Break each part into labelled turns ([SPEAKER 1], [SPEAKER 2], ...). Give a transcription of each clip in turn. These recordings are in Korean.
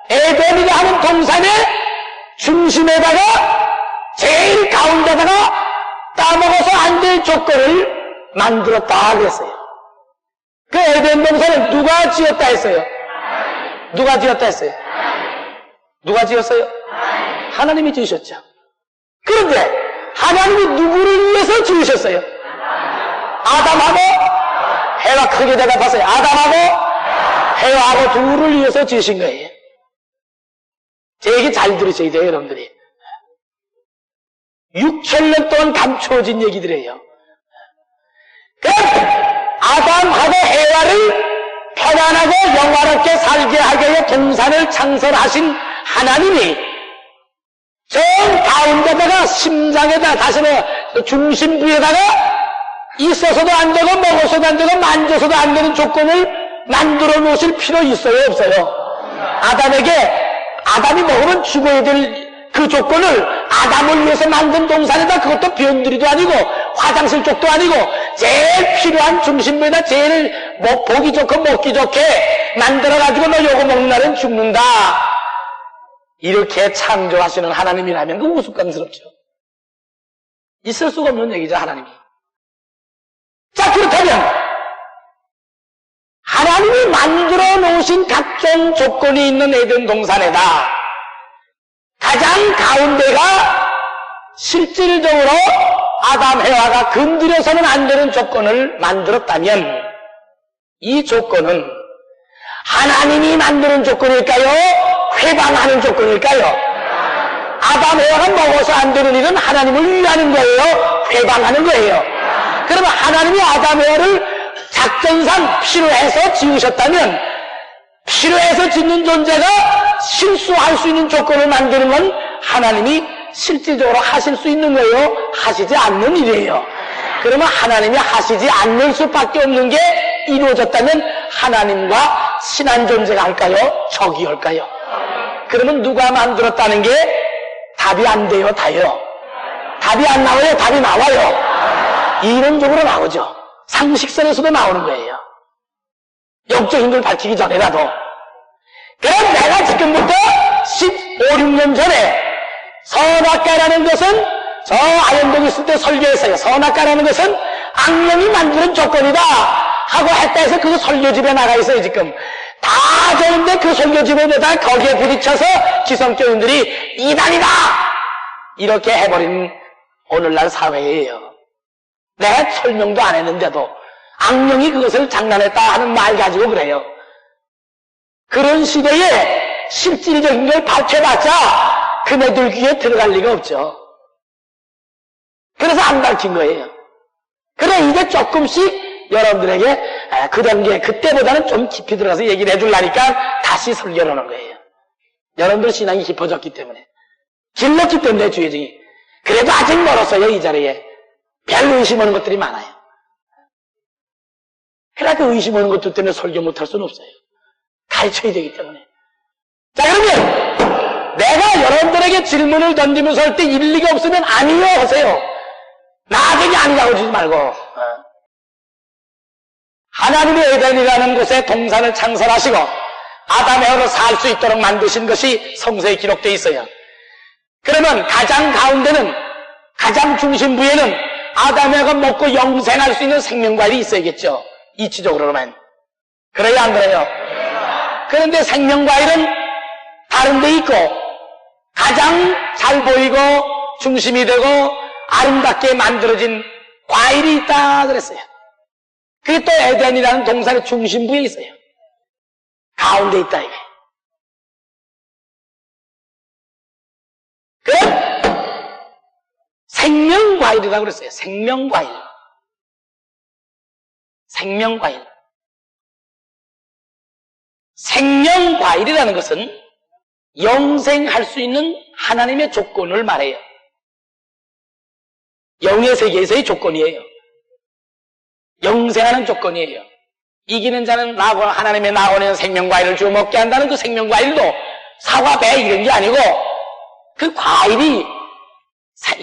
[SPEAKER 1] 에덴이라 하는 동산의 중심에다가 제일 가운데다가 따먹어서 안 될 조건을 만들었다 그랬어요. 그 에덴 동산은 누가 지었다 했어요? 누가 지었다 했어요? 누가 지었어요? 하나님이 지으셨죠. 그런데 하나님이 누구를 위해서 지으셨어요? 아담하고 해와 크게 대답하세요. 아담하고 해와하고 둘을 위해서 지으신 거예요. 제 얘기 잘 들으셔야 돼요, 여러분들이. 6,000년 동안 감추어진 얘기들이에요. 그럼 아담하고 해와를 편안하고 영화롭게 살게 하기 위해 동산을 창설하신 하나님이 저 가운데다가 심장에다 다시는 중심부에다가 있어서도 안 되고 먹어서도 안 되고 만져서도 안 되는 조건을 만들어 놓으실 필요 있어요, 없어요? 아담이 먹으면 죽어야 될 그 조건을 아담을 위해서 만든 동산에다 그것도 변두리도 아니고 화장실 쪽도 아니고 제일 필요한 중심부에다 제일 보기 좋고 먹기 좋게 만들어가지고 너 요거 먹는 날은 죽는다. 이렇게 창조하시는 하나님이라면 그 우스꽝스럽죠. 있을 수가 없는 얘기죠, 하나님이. 자, 그렇다면 하나님이 만들어 놓으신 각종 조건이 있는 에덴 동산에다 가장 가운데가 실질적으로 아담, 해와가 건드려서는 안 되는 조건을 만들었다면 이 조건은 하나님이 만드는 조건일까요? 회방하는 조건일까요? 아담, 해와가 먹어서 안 되는 일은 하나님을 위하는 거예요? 회방하는 거예요? 그러면 하나님이 아담, 해와를 작전상 필요해서 지으셨다면 필요해서 짓는 존재가 실수할 수 있는 조건을 만드는 건 하나님이 실질적으로 하실 수 있는 거예요? 하시지 않는 일이에요. 그러면 하나님이 하시지 않을 수밖에 없는 게 이루어졌다면 하나님과 신한 존재가 할까요? 적이 할까요? 그러면 누가 만들었다는 게 답이 안 돼요, 다요? 답이 안 나와요, 답이 나와요? 이론적으로 나오죠. 상식선에서도 나오는 거예요. 영적인 걸 밝히기 전에라도. 그럼 내가 지금부터 15, 16년 전에 선악과라는 것은 저 아현동에 있을 때 설교했어요. 선악과라는 것은 악령이 만드는 조건이다 하고 했다 해서 그 설교집에 나가 있어요, 지금. 다 좋은데 그 설교집에다가 거기에 부딪혀서 기성교인들이 이단이다! 이렇게 해버린 오늘날 사회예요. 내가 설명도 안 했는데도 악령이 그것을 장난했다 하는 말 가지고 그래요. 그런 시대에 실질적인 걸 밝혀봤자 그네들 귀에 들어갈 리가 없죠. 그래서 안 밝힌 거예요. 그래 이제 조금씩 여러분들에게 그 단계 그때보다는 좀 깊이 들어가서 얘기를 해주려니까 다시 설교를 하는 거예요. 여러분들 신앙이 깊어졌기 때문에 길렀기 때문에 주의증이 그래도 아직 멀었어요. 이 자리에 별로 의심하는 것들이 많아요. 그러니까 의심하는 것들 때문에 설교 못할 수는 없어요. 가르쳐야 되기 때문에. 자, 그러면 내가 여러분들에게 질문을 던지면서 할 때 일리가 없으면 아니요 하세요. 나중에 아니라고 하지 말고. 하나님의 에덴이라는 곳에 동산을 창설하시고 아담, 해와로 살 수 있도록 만드신 것이 성서에 기록되어 있어요. 그러면 가장 가운데는, 가장 중심부에는 아담, 해와가 먹고 영생할 수 있는 생명과일이 있어야겠죠. 이치적으로만. 그래요, 안 그래요? 그런데 생명과일은 다른 데 있고 가장 잘 보이고 중심이 되고 아름답게 만들어진 과일이 있다 그랬어요. 그게 또 에덴이라는 동산의 중심부에 있어요. 가운데 있다 이게. 그럼 생명과일이라고 그랬어요. 생명과일. 생명과일. 생명과일이라는 것은 영생할 수 있는 하나님의 조건을 말해요. 영의 세계에서의 조건이에요. 영생하는 조건이에요. 이기는 자는 하나님의 나원의 생명과일을 주어 먹게 한다는 그 생명과일도 사과, 배 이런 게 아니고 그 과일이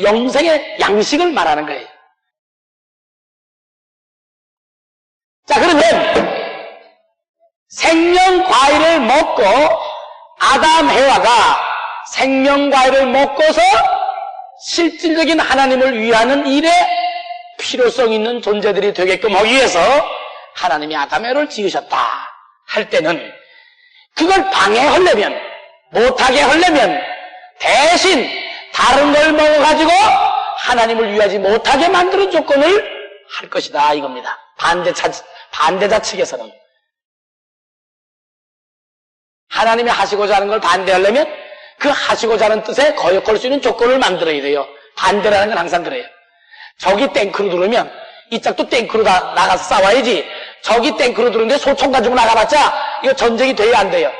[SPEAKER 1] 영생의 양식을 말하는 거예요. 자, 그러면 생명과일을 먹고 아담 해와가 생명과일을 먹고서 실질적인 하나님을 위하는 일에 필요성 있는 존재들이 되게끔 하기 위해서 하나님이 아담 해와를 지으셨다 할 때는 그걸 방해하려면, 못하게 하려면 대신 다른 걸 먹어가지고 하나님을 위하지 못하게 만드는 조건을 할 것이다 이겁니다. 반대자 측에서는 하나님이 하시고자 하는 걸 반대하려면 그 하시고자 하는 뜻에 거역할 수 있는 조건을 만들어야 돼요. 반대라는 건 항상 그래요. 적이 탱크로 들어오면 이 짝도 탱크로 나가서 싸워야지, 적이 탱크로 들어오는데 소총 가지고 나가봤자 이거 전쟁이 돼요 안 돼요?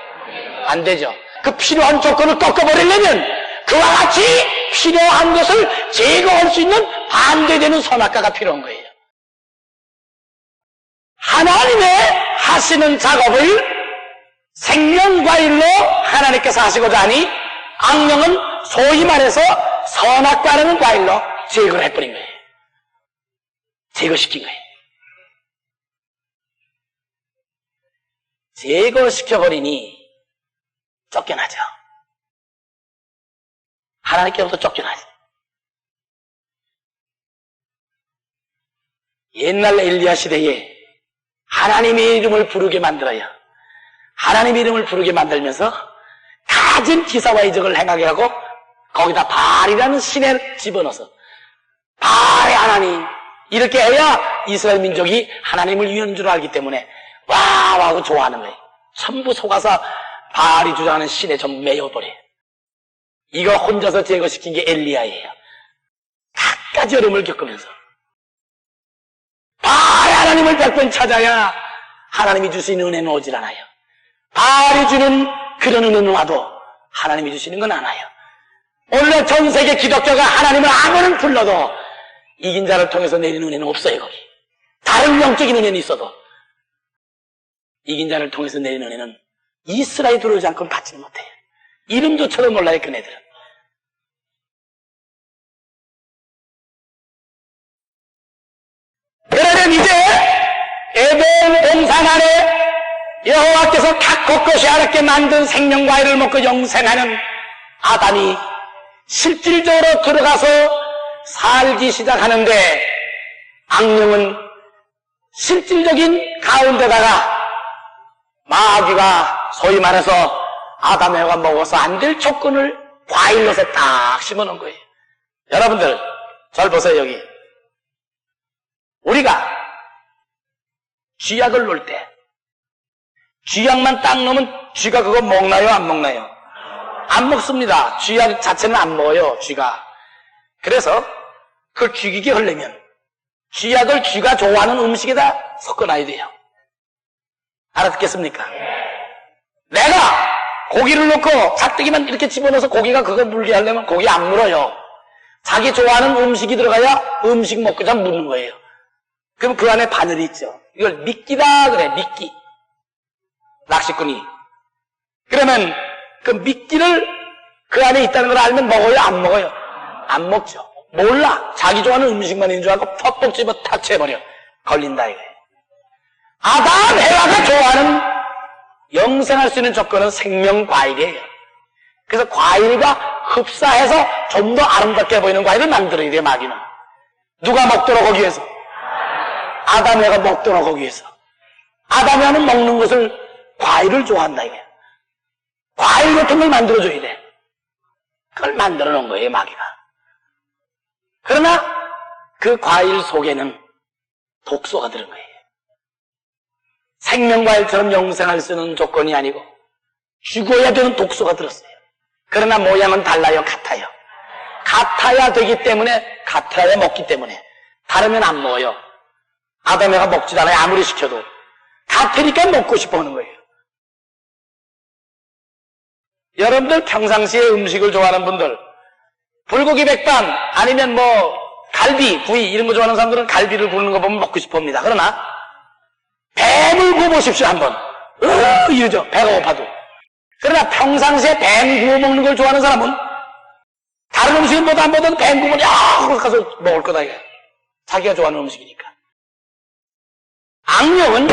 [SPEAKER 1] 안 되죠. 그 필요한 조건을 꺾어버리려면 그와 같이 필요한 것을 제거할 수 있는 반대되는 선악과가 필요한 거예요. 하나님의 하시는 작업을 생명과일로 하나님께서 하시고자 하니 악령은 소위 말해서 선악과라는 과일로 제거를 해버린 거예요. 제거시킨 거예요. 제거시켜버리니 쫓겨나죠. 하나님께로부터 쫓겨나죠. 옛날 엘리야 시대에 하나님의 이름을 부르게 만들어요. 하나님의 이름을 부르게 만들면서 가진 기사와 이적을 행하게 하고 거기다 바알이라는 신을 집어넣어서 바알의 하나님 이렇게 해야 이스라엘 민족이 하나님을 위한 줄 알기 때문에 와우 하고 좋아하는 거예요. 전부 속아서 바알이 주장하는 신에 전부 매여버려요. 이거 혼자서 제거시킨 게 엘리야예요. 갖가지 어려움을 겪으면서 바알의 하나님을 100번 찾아야 하나님이 주시는 은혜는 오질 않아요. 바알이 주는 그런 은혜는 와도 하나님이 주시는 건 않아요. 오늘날 전 세계 기독교가 하나님을 아무리 불러도 이긴 자를 통해서 내리는 은혜는 없어요. 거기 다른 영적인 은혜는 있어도 이긴 자를 통해서 내리는 은혜는 이스라엘에 들어오지 않고는 받지는 못해요. 이름조차도 몰라요 그네들은. 그러면 이제 에덴 동산 안에 여호와께서 각 곳곳이 아름답게 만든 생명과일을 먹고 영생하는 아담이 실질적으로 들어가서 살기 시작하는데 악령은 실질적인 가운데다가 마귀가 소위 말해서 아담 해가 먹어서 안 될 조건을 과일로서 딱 심어놓은 거예요. 여러분들 잘 보세요. 여기 우리가 쥐약을 놓을 때 쥐약만 딱 넣으면 쥐가 그거 먹나요? 안 먹나요? 안 먹습니다. 쥐약 자체는 안 먹어요. 쥐가. 그래서 그걸 죽이게 하려면 쥐약을 쥐가 좋아하는 음식에다 섞어놔야 돼요. 알아듣겠습니까? 내가 고기를 넣고 작대기만 이렇게 집어넣어서 고기가 그걸 물게 하려면 고기 안 물어요. 자기 좋아하는 음식이 들어가야 음식 먹고자 묻는 거예요. 그럼 그 안에 바늘이 있죠. 이걸 미끼다 그래. 미끼. 낚시꾼이. 그러면 그 미끼를 그 안에 있다는 걸 알면 먹어요? 안 먹어요? 안 먹죠. 몰라. 자기 좋아하는 음식만 있는 줄 알고 퍽퍽 집어 탁취해버려. 걸린다 이거예요. 아담 해와가 좋아하는 영생할 수 있는 조건은 생명과일이에요. 그래서 과일과 흡사해서 좀 더 아름답게 보이는 과일을 만들어야 돼요. 마귀는. 누가 먹도록 하기 위해서? 아담 해가 먹도록 하기 위해서. 아담 해는 먹는 것을 과일을 좋아한다 이거예요. 과일 같은 걸 만들어줘야 돼. 그걸 만들어 놓은 거예요 마귀가. 그러나 그 과일 속에는 독소가 들은 거예요. 생명과일처럼 영생할 수 있는 조건이 아니고 죽어야 되는 독소가 들었어요. 그러나 모양은 달라요. 같아요. 같아야 되기 때문에 같아야 먹기 때문에 다르면 안 먹어요. 아담애가 먹지도 않아요. 아무리 시켜도. 같으니까 먹고 싶어 하는 거예요. 여러분들 평상시에 음식을 좋아하는 분들 불고기 백반 아니면 뭐 갈비, 구이 이런 거 좋아하는 사람들은 갈비를 굽는 거 보면 먹고 싶어 합니다. 그러나 뱀을 구워보십시오 한번. 이러죠. 배가 고파도. 그러나 평상시에 뱀 구워 먹는 걸 좋아하는 사람은 다른 음식은 뭐도 안 보던 뱀 구우면 하고 가서 먹을 거다 이거. 자기가 좋아하는 음식이니까. 악령은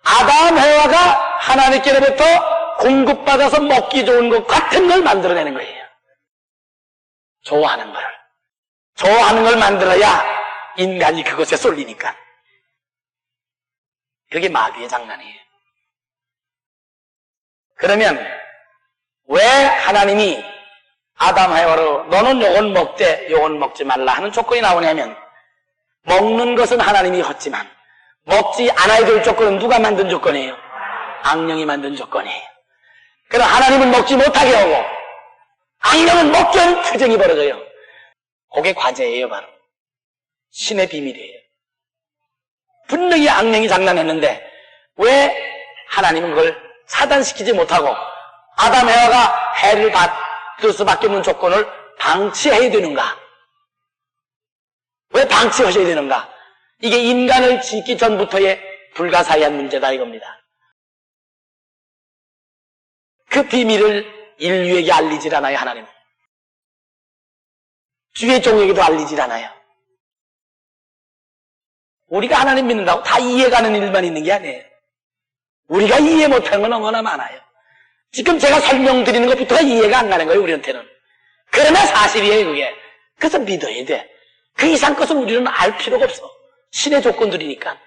[SPEAKER 1] 아담 해와가 하나님께로부터 공급받아서 먹기 좋은 것 같은 걸 만들어내는 거예요. 좋아하는 걸. 좋아하는 걸 만들어야 인간이 그것에 쏠리니까. 그게 마귀의 장난이에요. 그러면 왜 하나님이 아담 하와로 너는 요건 먹되 요건 먹지 말라 하는 조건이 나오냐면, 먹는 것은 하나님이 했지만 먹지 않아야 될 조건은 누가 만든 조건이에요? 악령이 만든 조건이에요. 그럼 하나님은 먹지 못하게 하고 악령은 먹게 하는 투쟁이 벌어져요. 그게 과제예요. 바로 신의 비밀이에요. 분명히 악령이 장난했는데 왜 하나님은 그걸 차단시키지 못하고 아담 해와가 해를 받을 수밖에 없는 조건을 방치해야 되는가? 왜 방치하셔야 되는가? 이게 인간을 짓기 전부터의 불가사의한 문제다 이겁니다. 그 비밀을 인류에게 알리질 않아요. 하나님은 주의 종에게도 알리질 않아요. 우리가 하나님 믿는다고 다 이해가는 일만 있는 게 아니에요. 우리가 이해 못하는 건 얼마나 많아요. 지금 제가 설명드리는 것부터가 이해가 안 가는 거예요. 우리한테는. 그러나 사실이에요. 그게. 그래서 믿어야 돼. 그 이상 것은 우리는 알 필요가 없어. 신의 조건들이니까.